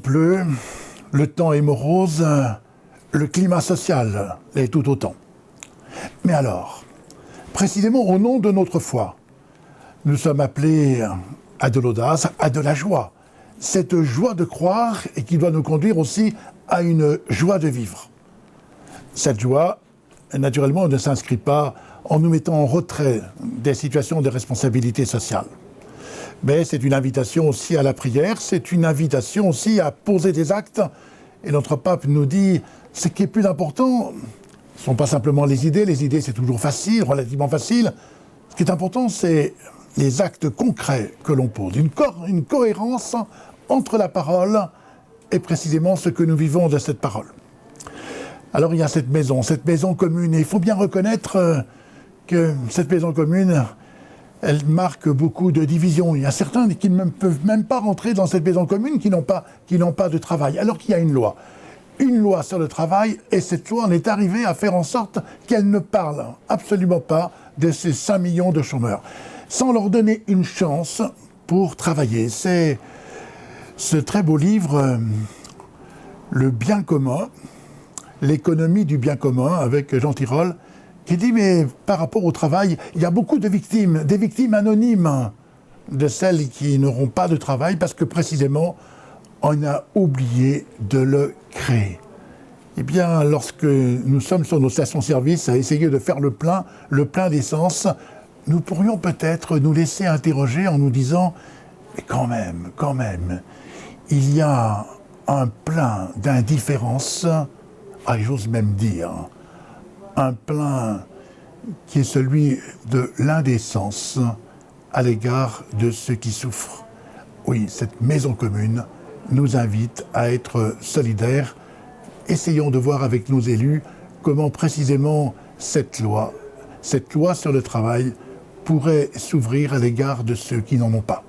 pleut, le temps est morose, le climat social l'est tout autant. Mais alors, précisément au nom de notre foi, nous sommes appelés à de l'audace, à de la joie. Cette joie de croire et qui doit nous conduire aussi à une joie de vivre. Cette joie, naturellement, ne s'inscrit pas en nous mettant en retrait des situations de responsabilité sociale. Mais c'est une invitation aussi à la prière, c'est une invitation aussi à poser des actes. Et notre pape nous dit, ce qui est plus important, ce ne sont pas simplement les idées c'est toujours facile, relativement facile. Ce qui est important, c'est les actes concrets que l'on pose, une cohérence entre la parole et précisément ce que nous vivons de cette parole. Alors il y a cette maison commune, et il faut bien reconnaître que cette maison commune, elle marque beaucoup de divisions. Il y a certains qui ne peuvent même pas rentrer dans cette maison commune, qui n'ont pas de travail, alors qu'il y a une loi sur le travail, et cette loi en est arrivée à faire en sorte qu'elle ne parle absolument pas de ces 5 millions de chômeurs, sans leur donner une chance pour travailler. C'est ce très beau livre, Le bien commun, l'économie du bien commun, avec Jean Tirole, qui dit, mais par rapport au travail, il y a beaucoup de victimes, des victimes anonymes de celles qui n'auront pas de travail, parce que précisément, on a oublié de le créer. Eh bien, lorsque nous sommes sur nos stations-service à essayer de faire le plein d'essence, nous pourrions peut-être nous laisser interroger en nous disant « Mais quand même, il y a un plein d'indifférence, j'ose même dire, un plein qui est celui de l'indécence à l'égard de ceux qui souffrent. » Oui, cette maison commune nous invite à être solidaires. Essayons de voir avec nos élus comment précisément cette loi sur le travail pourrait s'ouvrir à l'égard de ceux qui n'en ont pas.